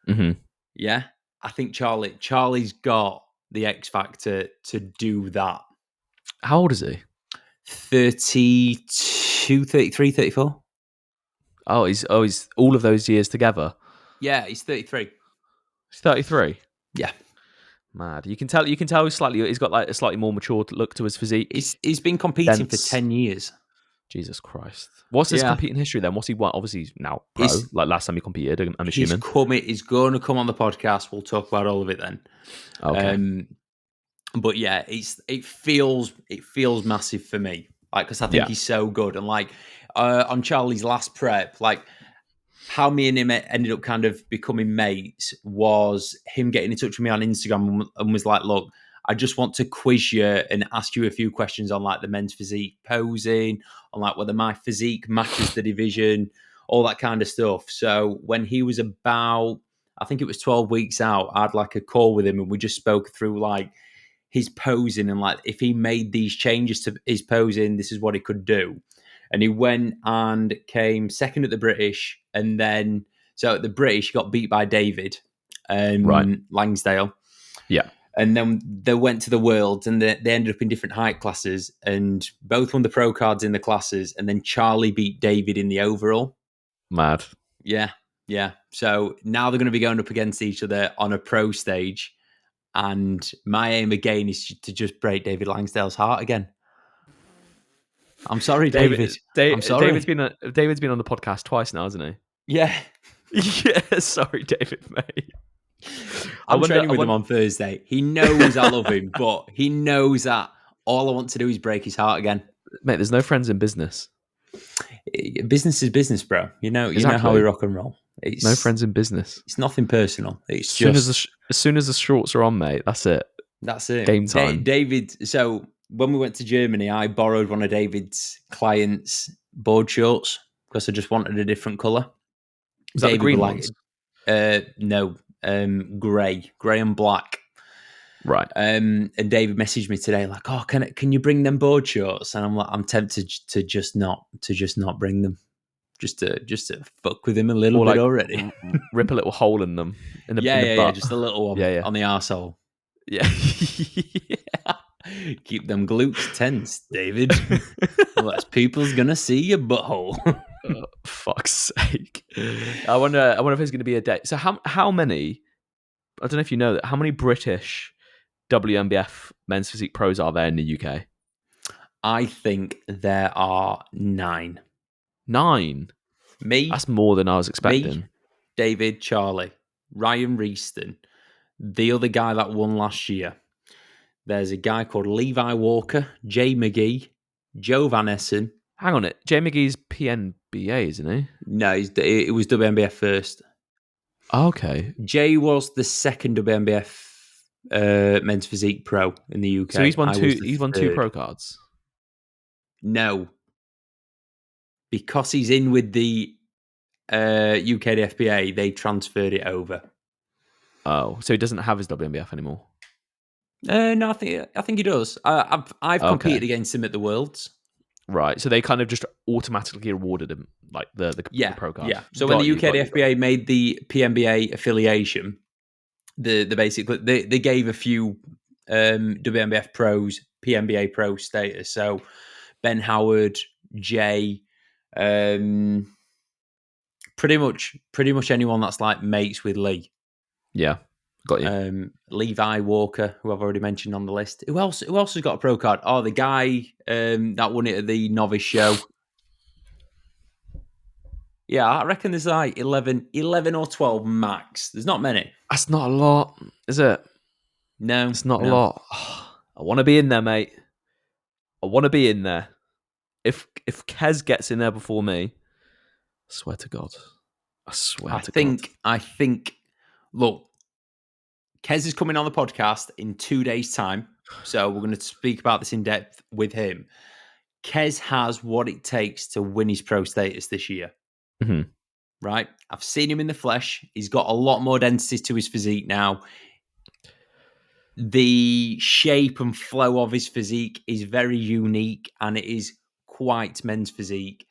Mm-hmm. Yeah. I think Charlie's got the X factor to do that. How old is he? 32, 33, 34. Oh, he's all of those years together. Yeah, he's 33. He's 33. Yeah. Mad. You can tell he's got like a slightly more mature look to his physique. He's been competing for 10 years. Jesus Christ. What's his competing history then? What's he won? Obviously he's now pro. Like last time he competed, I'm assuming. He's going to come on the podcast. We'll talk about all of it then. Okay. But yeah, it feels massive for me. Like, because I think he's so good. And like on Charlie's last prep, like how me and him ended up kind of becoming mates was him getting in touch with me on Instagram and was like, look, I just want to quiz you and ask you a few questions on like the men's physique posing, on like whether my physique matches the division, all that kind of stuff. So when he was about, I think it was 12 weeks out, I had like a call with him and we just spoke through like his posing and like if he made these changes to his posing, this is what he could do. And he went and came second at the British. And then, so at the British, he got beat by David Langsdale. Yeah. And then they went to the Worlds and they ended up in different height classes and both won the pro cards in the classes. And then Charlie beat David in the overall. Mad. Yeah. Yeah. So now they're going to be going up against each other on a pro stage. And my aim again is to just break David Langsdale's heart again. I'm sorry, David. I'm sorry. David's been on the podcast twice now, hasn't he? Yeah. Yeah. Sorry, David, mate. I'm training with him on Thursday. He knows I love him, but he knows that all I want to do is break his heart again. Mate, there's no friends in business. Business is business, bro. You know how we rock and roll. It's no friends in business. It's nothing personal. It's as soon as the shorts are on, mate, that's it. That's it. Game time. David, so when we went to Germany, I borrowed one of David's clients' board shorts because I just wanted a different colour. Was that the green ones? No, grey and black. Right. And David messaged me today, like, "Oh, can you bring them board shorts?" And I'm like, I'm tempted to just not bring them, just to fuck with him a little bit already. Rip a little hole in them. In the butt. Just a little one on the arsehole. Yeah. Keep them glutes tense, David. Unless people's gonna see your butthole. Fuck's sake. I wonder if there's gonna be a day. So how many, I don't know if you know that, how many British WNBF men's physique pros are there in the UK? I think there are 9. 9? Me. That's more than I was expecting. Me, David, Charlie, Ryan Reeston, the other guy that won last year. There's a guy called Levi Walker, Jay McGee, Joe Van Essen. Hang on, Jay McGee's PNBA, isn't he? No, it was WNBF first. Okay. Jay was the second WNBF men's physique pro in the UK. So he's won two pro cards? No. Because he's in with the UK FBA, they transferred it over. Oh, so he doesn't have his WNBF anymore? No, I think he does. I've competed against him at the Worlds. Right, so they kind of just automatically awarded him like the pro card. Yeah. So when the UK FBA made the PNBA affiliation, the basically they gave a few WNBF pros PNBA pro status. So Ben Howard, Jay, Pretty much anyone that's like mates with Lee. Yeah, got you. Levi Walker, who I've already mentioned on the list. Who else has got a pro card? Oh, the guy that won it at the novice show. Yeah, I reckon there's like 11 or 12 max. There's not many. That's not a lot, is it? No. It's not a lot. I want to be in there, mate. I want to be in there. If Kez gets in there before me, I swear to God. I think, look, Kez is coming on the podcast in 2 days' time. So we're going to speak about this in depth with him. Kez has what it takes to win his pro status this year. Mm-hmm. Right? I've seen him in the flesh. He's got a lot more density to his physique now. The shape and flow of his physique is very unique, and it is quite men's physique.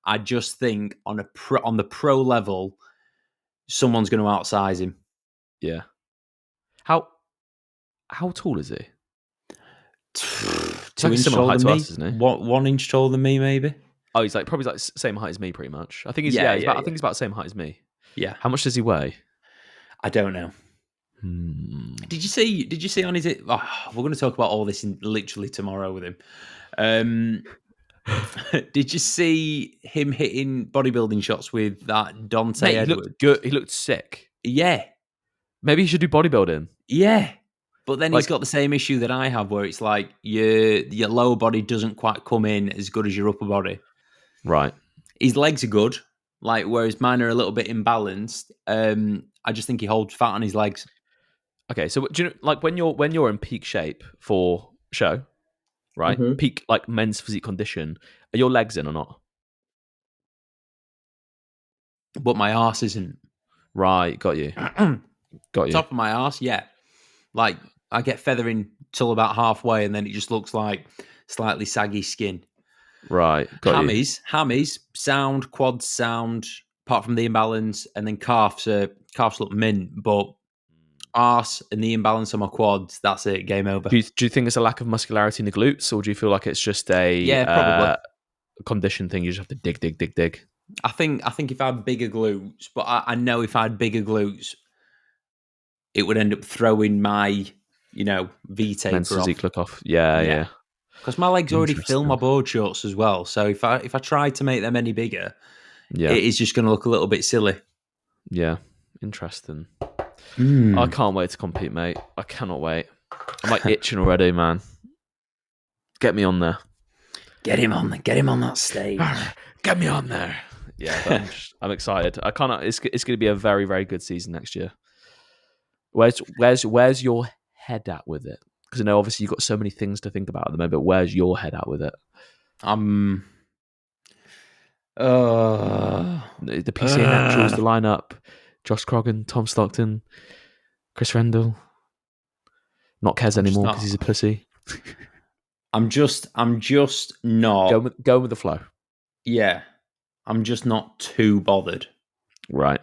I just think on the pro level, someone's going to outsize him. Yeah. How tall is he? 2 inches taller than me. Us, isn't he? 1 inch taller than me, maybe. Oh, he's like probably like same height as me, pretty much. I think he's I think he's about the same height as me. Yeah. How much does he weigh? I don't know. Did you see on his? Oh, we're going to talk about all this in literally tomorrow with him. Did you see him hitting bodybuilding shots with that Dante Edwards? He looked good. He looked sick. Yeah. Maybe he should do bodybuilding. Yeah. But then he's got the same issue that I have, where it's like your lower body doesn't quite come in as good as your upper body. Right. His legs are good, like whereas mine are a little bit imbalanced. I just think he holds fat on his legs. Okay, so do you know, like when you're in peak shape for show, right? Mm-hmm. Peak like men's physique condition. Are your legs in or not? But my arse isn't. Right, got you. Got you. Top of my arse, yeah. Like I get feathering till about halfway, and then it just looks like slightly saggy skin. Right, got you. Hammies sound, quads sound. Apart from the imbalance, and then calves look mint, but arse and the imbalance on my quads, that's it, game over. Do you think it's a lack of muscularity in the glutes, or do you feel like it's just a condition thing? You just have to dig. I think if I had bigger glutes, but I know if I had bigger glutes, it would end up throwing my, V-taper men's off. Physique look off. Yeah. Because my legs already fill my board shorts as well. So if I tried to make them any bigger, it is just going to look a little bit silly. Yeah, interesting. I can't wait to compete, mate. I cannot wait. I'm like itching already, man. Get me on there. Get him on that stage. Get me on there. Yeah, but I'm excited. I can't. It's going to be a very, very good season next year. Where's your head at with it? Because I know obviously you've got so many things to think about at the moment. But where's your head at with it? The PCA Naturals, the lineup: Josh Croggan, Tom Stockton, Chris Rendell. Not Kez anymore because he's a pussy. I'm just not go with the flow. Yeah, I'm just not too bothered. Right.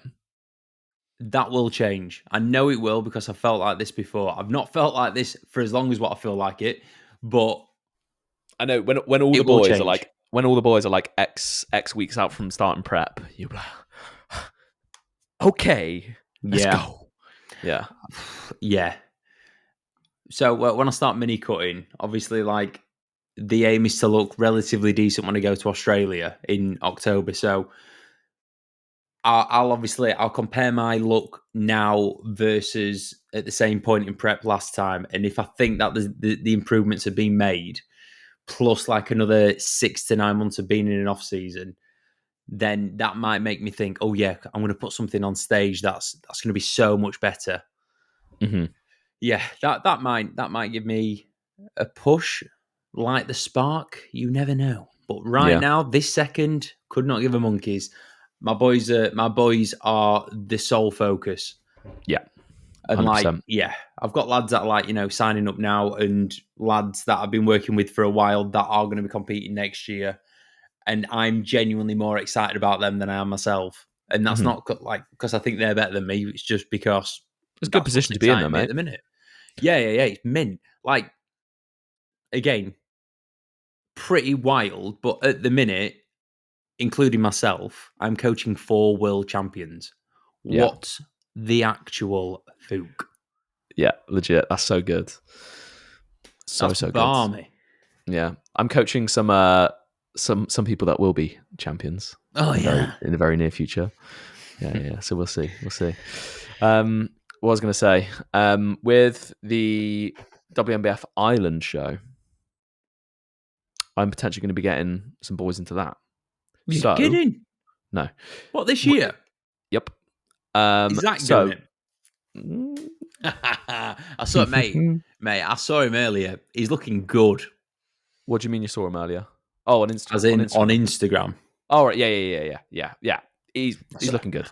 That will change. I know it will because I felt like this before. I've not felt like this for as long as what I feel like it, but I know when all the boys are like X weeks out from starting prep, you're like, okay, let's go. Yeah. Yeah. So when I start mini cutting, obviously, like the aim is to look relatively decent when I go to Australia in October. So I'll compare my look now versus at the same point in prep last time, and if I think that the improvements have been made, plus like another 6 to 9 months of being in an off season, then that might make me think, oh yeah, I'm going to put something on stage that's going to be so much better. Mm-hmm. Yeah, that might give me a push, light the spark. You never know. But right now, this second, could not give a monkeys. My boys are the sole focus. Yeah. 100%. And I've got lads that are signing up now, and lads that I've been working with for a while that are going to be competing next year. And I'm genuinely more excited about them than I am myself. And that's not because I think they're better than me. It's just because it's a good position to be in there, mate. At the minute. Yeah. It's mint. Like, again, pretty wild, but at the minute, including myself, I'm coaching 4 world champions. Yeah. What the actual fook? Yeah, legit. That's so good. So That's good. balmy. Yeah, I'm coaching some people that will be champions. Oh, in the very near future. Yeah. So we'll see. What I was going to say, with the WNBF Island show, I'm potentially going to be getting some boys into that. You're kidding? No. What, this year? Yep. Is Zach doing it? Mm, I saw it, mate. Mate, I saw him earlier. He's looking good. What do you mean you saw him earlier? Oh, on Instagram. As in on Instagram. Oh, right. Yeah. He's looking good.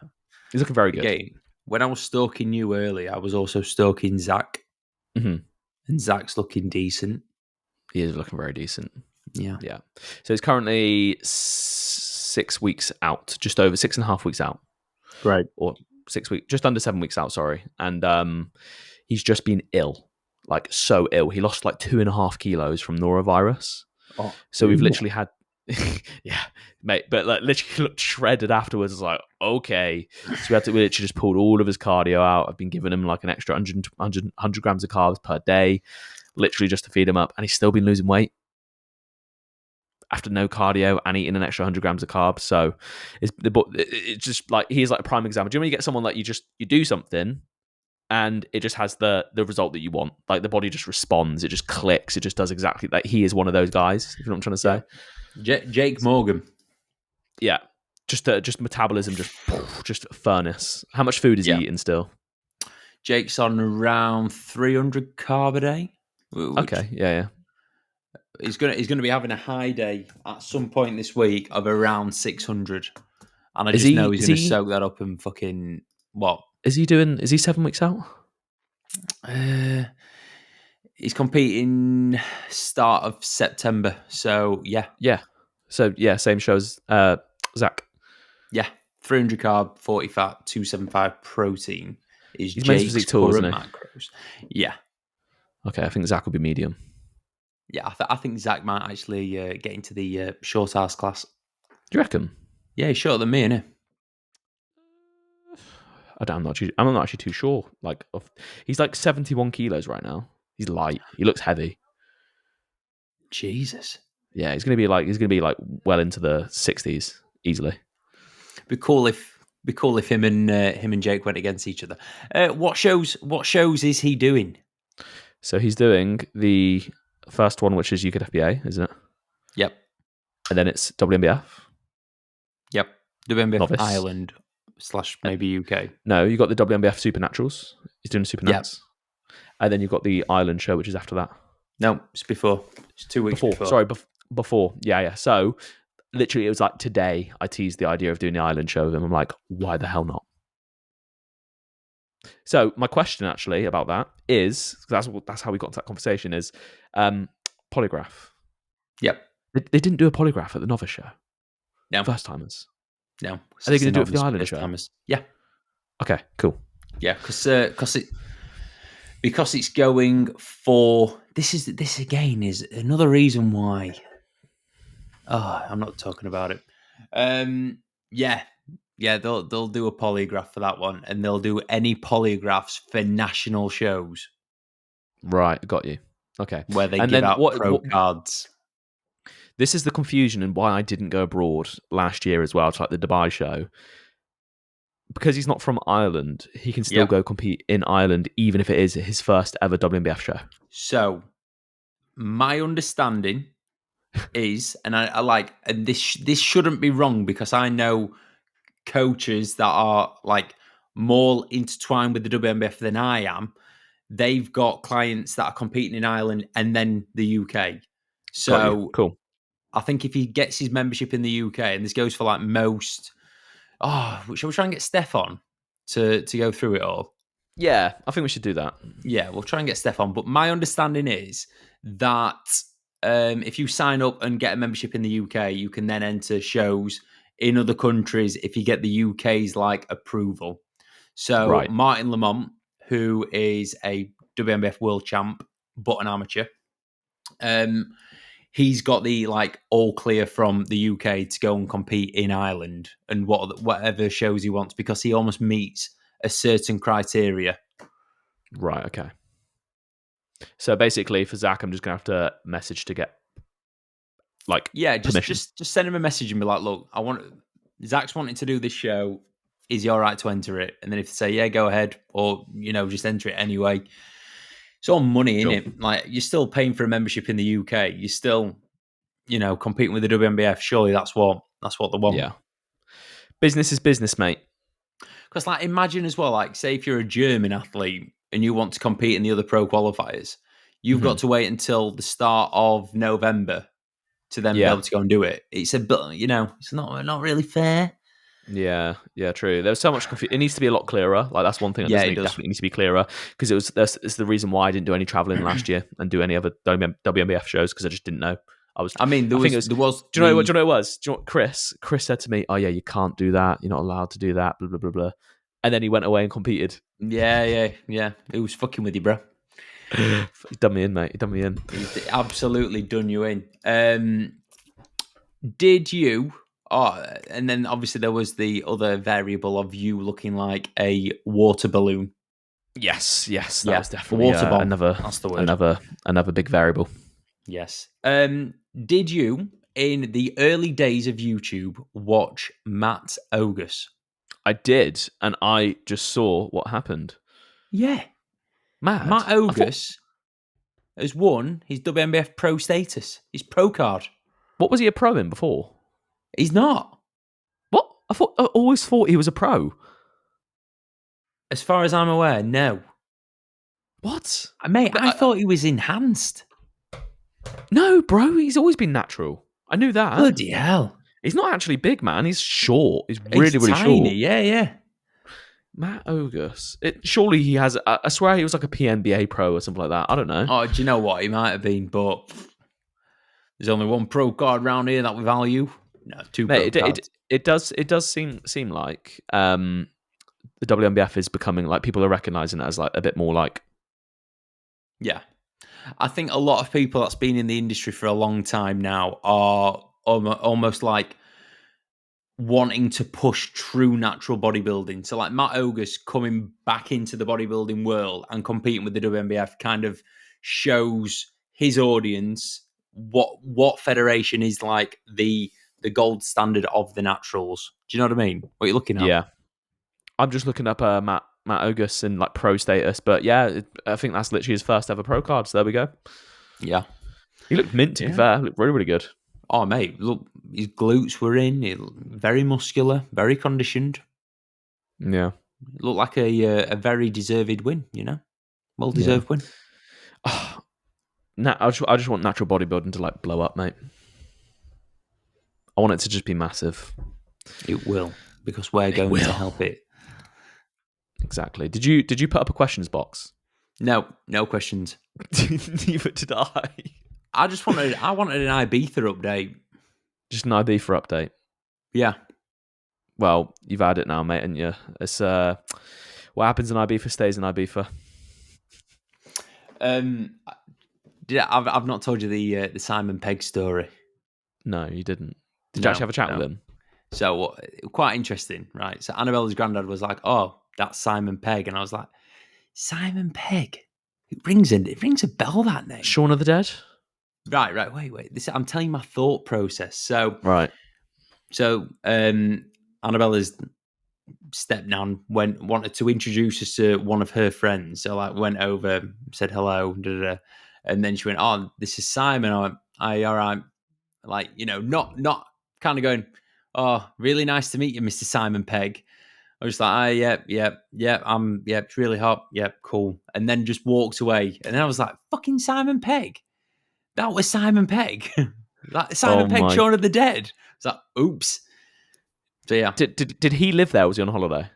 He's looking very good. Okay. When I was stalking you earlier, I was also stalking Zach. Mm-hmm. And Zach's looking decent. He is looking very decent. Yeah. So he's currently 6 weeks out, just over 6.5 weeks out. Right. Or 6 weeks, just under 7 weeks out, sorry. And he's just been ill, like so ill. He lost like 2.5 kilos from norovirus. Oh, so we've literally had, yeah, mate, but like literally looked shredded afterwards. It's like, okay. So we literally just pulled all of his cardio out. I've been giving him like an extra 100 grams of carbs per day, literally just to feed him up. And he's still been losing weight after no cardio and eating an extra 100 grams of carbs. So it's just like, he's like a prime example. Do you know when you get someone like you do something and it just has the result that you want? Like the body just responds, it just clicks, it just does exactly like he is one of those guys, if you know what I'm trying to say. Jake Morgan. Yeah. Just metabolism, just furnace. How much food is he eating still? Jake's on around 300 carb a day. Okay, yeah. He's gonna be having a high day at some point this week of around 600, and I just know he's gonna soak that up and fucking what? Is he 7 weeks out? He's competing start of September, so yeah. So yeah, same show as Zach. Yeah, 300 carb, 40 fat, 275 protein is He's Jake's Jake's tall, current isn't he? macros. Yeah. Okay, I think Zach will be medium. Yeah, I think Zach might actually get into the short ass class. Do you reckon? Yeah, he's shorter than me, isn't he? I'm not actually too sure. He's like 71 kilos right now. He's light. He looks heavy. Jesus. Yeah, he's gonna be like well into the 60s easily. Be cool if him and Jake went against each other. What shows is he doing? So he's doing the first one, which is UKFBA, isn't it? Yep. And then it's WNBF. Yep. WNBF Novice. Ireland / maybe UK. No, you got the WNBF Supernaturals. He's doing Supernats. Yep. And then you've got the Ireland show, which is after that. No, it's before. It's 2 weeks before. Sorry, before. Yeah. So literally, it was like today I teased the idea of doing the Ireland show with him. I'm like, why the hell not? So my question actually about that is, that's how we got into that conversation, is polygraph. Yep. They didn't do a polygraph at the novice show. No. First timers. No. Are they going to do it for the Ireland show? Timers. Yeah. Okay, cool. Yeah, because it's going for this again is another reason why. Oh, I'm not talking about it. Yeah, they'll do a polygraph for that one, and they'll do any polygraphs for national shows. Right, got you. Okay, where they give out pro cards. This is the confusion and why I didn't go abroad last year as well to like the Dubai show. Because he's not from Ireland, he can still go compete in Ireland, even if it is his first ever WNBF show. So, my understanding is, and I like, and this shouldn't be wrong because I know coaches that are like more intertwined with the WNBF than I am. They've got clients that are competing in Ireland and then the UK. So, cool. I think if he gets his membership in the UK, and this goes for like most. Oh, shall we try and get Steph on to go through it all? Yeah, I think we should do that. Yeah, we'll try and get Steph on. But my understanding is that if you sign up and get a membership in the UK, you can then enter shows in other countries if you get the UK's like approval. So Martin Lamont, who is a WNBF world champ but an amateur, he's got the like all clear from the UK to go and compete in Ireland and whatever shows he wants because he almost meets a certain criteria. Right. Okay. So basically, for Zach, I'm just gonna have to message to get like permission. just send him a message and be like, look, Zach's wanting to do this show. Is he all right to enter it? And then if they say yeah, go ahead, or just enter it anyway. It's all money, Sure. in it. Like you're still paying for a membership in the UK. You're still, competing with the WNBF. Surely that's what they want. Yeah. Business is business, mate. Because like imagine as well, like say if you're a German athlete and you want to compete in the other pro qualifiers, you've got to wait until the start of November to then be able to go and do it. It's it's not really fair. Yeah, true. There's so much confusion. It needs to be a lot clearer. Like that's one thing that definitely needs to be clearer because it's the reason why I didn't do any traveling last year and do any other WNBF shows because I just didn't know. Do you know what it was? Do you know what Chris said to me? Oh yeah, you can't do that. You're not allowed to do that. Blah blah blah blah. And then he went away and competed. Yeah. He was fucking with you, bro. He's done me in, mate. He done me in. He's absolutely done you in. Did you? Oh, and then obviously there was the other variable of you looking like a water balloon. Yes, that was definitely water bomb. That's the word. Another big variable. Yes. Did you, in the early days of YouTube, watch Matt Ogus? I did, and I just saw what happened. Yeah. Matt Ogus has won his WNBF pro status, his pro card. What was he a pro in before? He's not. What? I always thought he was a pro. As far as I'm aware, no. What? Mate, I thought he was enhanced. No, bro, he's always been natural. I knew that. Bloody hell. He's not actually big, man. He's short. He's really tiny, short. Yeah. Matt Ogus. Surely he has... I swear he was like a PNBA pro or something like that. I don't know. Oh, do you know what? He might have been, but there's only one pro card around here that we value. No, two pro cards. It does seem like the WNBF is becoming like people are recognizing it as like a bit more like... Yeah. I think a lot of people that's been in the industry for a long time now are almost like wanting to push true natural bodybuilding. So like Matt Ogus coming back into the bodybuilding world and competing with the WNBF kind of shows his audience what federation is like the gold standard of the naturals. Do you know what I mean? What are you looking at? Yeah. I'm just looking up Matt Ogus and like pro status, but yeah, I think that's literally his first ever pro card. So there we go. Yeah, he looked mint. To be fair, he looked really, really good. Oh mate, look, his glutes were in. He very muscular, very conditioned. Yeah, it looked like a very deserved win. Well deserved win. I just want natural bodybuilding to like blow up, mate. I want it to just be massive. It will, because we're going to help it. Exactly. Did you put up a questions box? No questions. Neither did I. I wanted an Ibiza update. Just an Ibiza update. Yeah. Well, you've had it now, mate, haven't you? It's what happens in Ibiza stays in Ibiza. I've not told you the Simon Pegg story. No, you didn't. Did you actually have a chat with him? So quite interesting, right? So Annabella's granddad was like, "Oh, that's Simon Pegg," and I was like, "Simon Pegg? It rings a bell, that name." Shaun of the Dead. Right. Wait. I'm telling you my thought process. So right. So Annabella's stepnan wanted to introduce us to one of her friends. So like went over, said hello, and then she went, "Oh, this is Simon." I went, "Aye, all right." Like, not kind of going, "Oh, really nice to meet you, Mr. Simon Pegg." I was like, yeah, it's really hot. Yeah, cool. And then just walked away. And then I was like, fucking Simon Pegg. That was Simon Pegg. Like Simon Pegg, Shaun of the Dead. It's like, oops. So yeah. Did he live there? Was he on holiday?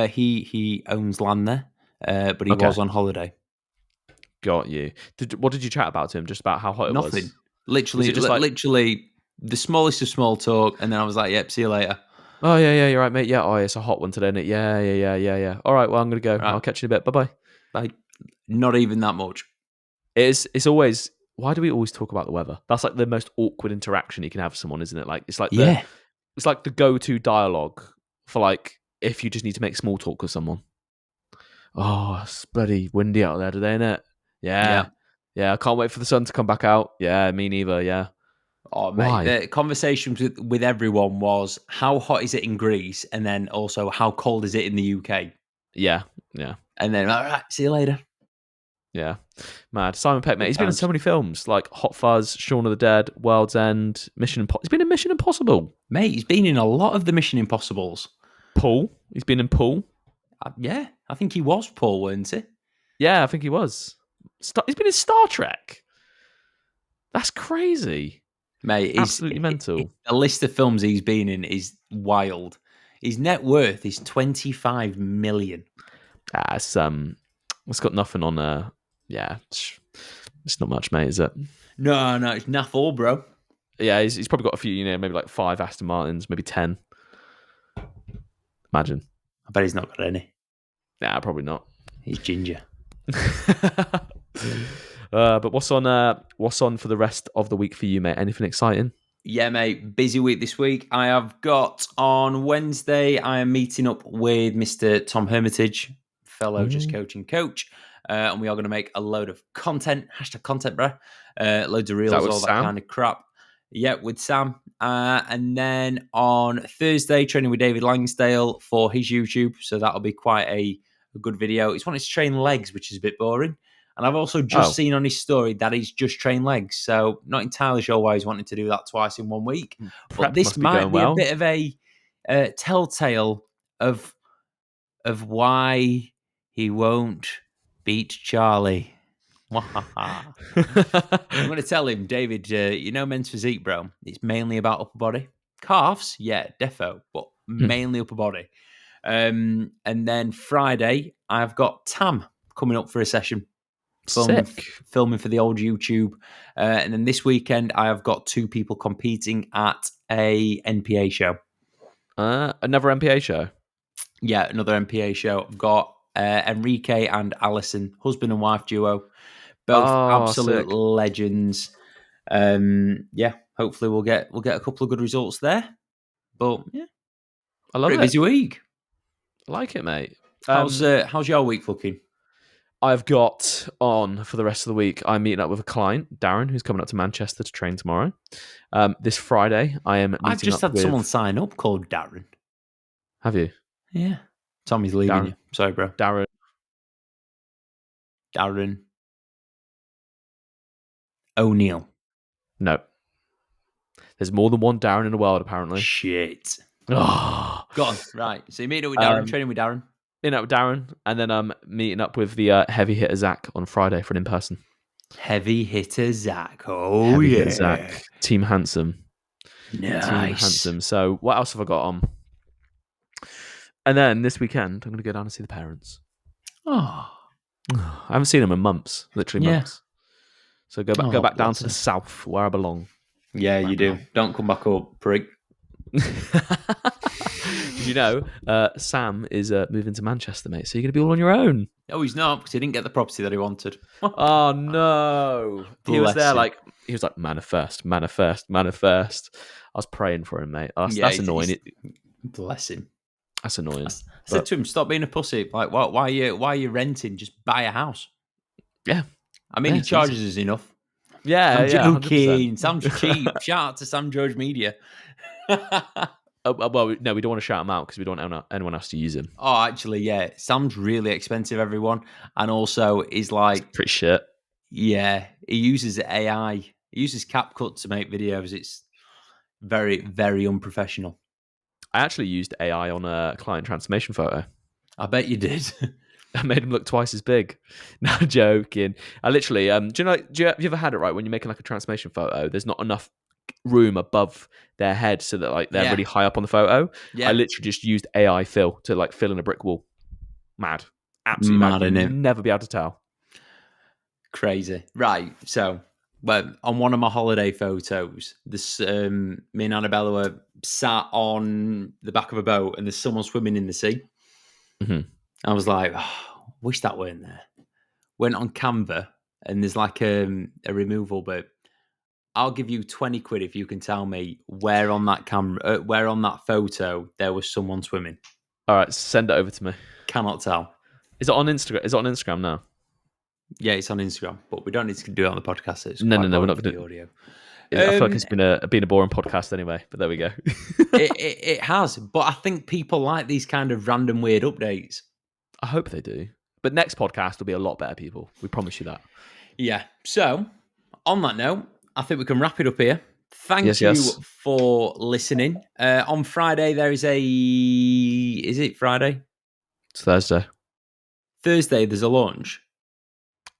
He owns land there, but he was on holiday. Got you. What did you chat about to him? Just about how hot it was? Nothing. Literally the smallest of small talk. And then I was like, yep, see you later. Oh, yeah, you're right, mate. Yeah, oh, it's a hot one today, isn't it? Yeah. All right, well, I'm going to go. Right. I'll catch you in a bit. Bye-bye. Bye. Not even that much. It's always... why do we always talk about the weather? That's like the most awkward interaction you can have with someone, isn't it? Like it's like Yeah. it's like the go-to dialogue for like if you just need to make small talk with someone. Oh, it's bloody windy out there today, isn't it? Yeah. Yeah, I can't wait for the sun to come back out. Yeah, me neither, yeah. Oh, Why? mate, the conversations with everyone was how hot is it in Greece? And then also how cold is it in the UK? Yeah. And then, all right, see you later. Yeah. Mad. Simon Pegg, mate. Good He's been in times. so many films like Hot Fuzz, Shaun of the Dead, World's End, Mission Impossible. He's been in Mission Impossible. Mate, he's been in a lot of the Mission Impossibles. Paul. He's been in Paul. Yeah, I think he was Paul, weren't he? Yeah, I think he was. He's been in Star Trek. That's crazy. Mate, Absolutely mental. The list of films he's been in is wild. His net worth is 25 million. It's got nothing on. Yeah, it's not much, mate, is it? No, it's naff all, bro. Yeah, he's probably got a few, maybe like 5 Aston Martins, maybe 10. Imagine. I bet he's not got any. Nah, probably not. He's ginger. But what's on for the rest of the week for you, mate? Anything exciting? Yeah, mate. Busy week this week. I have got on Wednesday, I am meeting up with Mr. Tom Hermitage, fellow Just Coaching coach. And we are going to make a load of content. #content, bro. Loads of reels, all that kind of crap. Yeah, with Sam. And then on Thursday, training with David Langsdale for his YouTube. So that'll be quite a good video. He's wanted to train legs, which is a bit boring. And I've also just seen on his story that he's just trained legs. So not entirely sure why he's wanting to do that twice in 1 week. But this might be a bit of a telltale of why he won't beat Charlie. I'm going to tell him, David, men's physique, bro. It's mainly about upper body. Calves, yeah, defo, but mainly upper body. And then Friday, I've got Tam coming up for a session. Filming for the old YouTube. And then this weekend, I have got 2 people competing at a NPA show. Another NPA show? Yeah, another NPA show. I've got Enrique and Alison, husband and wife duo. Both absolute legends. Yeah, hopefully we'll get a couple of good results there. But yeah, I love it. Busy week. I like it, mate. How's your week looking? I've got on for the rest of the week. I'm meeting up with a client, Darren, who's coming up to Manchester to train tomorrow. This Friday, I am. I've just had someone sign up called Darren. Have you? Yeah. Tommy's leaving you. Sorry, bro. Darren O'Neill. No. There's more than one Darren in the world, apparently. Shit. Oh. Go on. Right. So you meet up with Darren, training with Darren. Meeting up with Darren, and then I'm meeting up with the heavy hitter Zach on Friday for an in-person. Heavy hitter Zach. Oh, heavy yeah. hitter Zach. Team Handsome. Nice. Team Handsome. So what else have I got on? And then this weekend, I'm going to go down and see the parents. Oh. I haven't seen them in months. Literally months. So go back down to the south where I belong. Yeah, you do. Don't come back up, prick. Did you know Sam is moving to Manchester, mate? So you're going to be all on your own. Oh, he's not, because he didn't get the property that he wanted. Oh, no. He was there he was like, manifest. I was praying for him, mate. That's annoying. Bless him. That's annoying. I said to him, stop being a pussy. Like, why are you renting? Just buy a house. Yeah. I mean, he charges us enough. Yeah, I'm joking. 100%. Sam's cheap. Shout out to Sam George Media. Well, no, we don't want to shout him out because we don't want anyone else to use him. Oh, actually, yeah. Sam's really expensive, everyone. And also, he's like... It's pretty shit. Yeah. He uses AI. He uses CapCut to make videos. It's very, very unprofessional. I actually used AI on a client transformation photo. I bet you did. I made him look twice as big. No, joking. I literally, have you ever had it right when you're making like a transformation photo? There's not enough room above their head so that like they're really high up on the photo. Yeah. I literally just used AI fill to like fill in a brick wall. Mad. Absolutely mad. Isn't it? You'll never be able to tell. Crazy. Right. So, but on one of my holiday photos, this me and Annabella were sat on the back of a boat and there's someone swimming in the sea. Mm-hmm. I was like, wish that weren't there. Went on Canva and there's like a removal bit. I'll give you 20 quid if you can tell me where on that photo there was someone swimming. All right, send it over to me. Cannot tell. Is it on Instagram? Is it on Instagram now? Yeah, it's on Instagram, but we don't need to do it on the podcast. It's No, quite we're not boring going for to. the audio. I feel like it's been a boring podcast anyway, but there we go. it has, but I think people like these kind of random weird updates. I hope they do. But next podcast will be a lot better, people. We promise you that. Yeah. So, on that note, I think we can wrap it up here. Thank you Yes. for listening. On Friday, there is Is it Friday? It's Thursday. Thursday, there's a launch.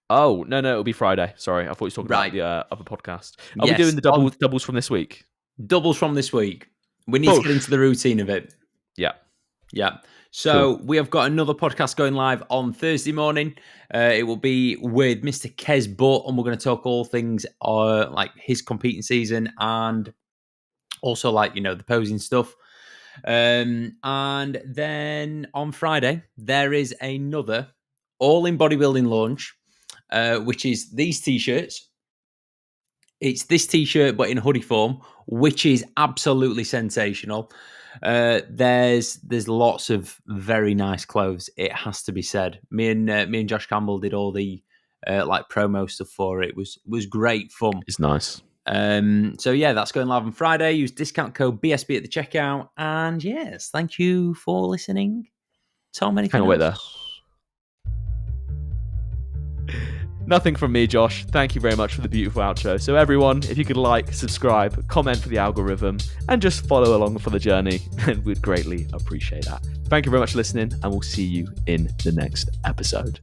Oh, no, it'll be Friday. Sorry, I thought you were talking about the other podcast. Are we doing the doubles from this week? Doubles from this week. We need to get into the routine of it. Yeah. Yeah. So we have got another podcast going live on Thursday morning. It will be with Mr. Kez Butt, and we're going to talk all things like his competing season and also like, the posing stuff. And then on Friday, there is another all-in bodybuilding launch, which is these T-shirts. It's this T-shirt, but in hoodie form, which is absolutely sensational. There's lots of very nice clothes. It has to be said. Me and Josh Campbell did all the like promo stuff for it. It was great fun. It's nice. So yeah, that's going live on Friday. Use discount code BSB at the checkout. And yes, thank you for listening. Tom, anything Hang on, wait there. else? Nothing from me, Josh. Thank you very much for the beautiful outro. So everyone, if you could like, subscribe, comment for the algorithm, and just follow along for the journey, then we'd greatly appreciate that. Thank you very much for listening, and we'll see you in the next episode.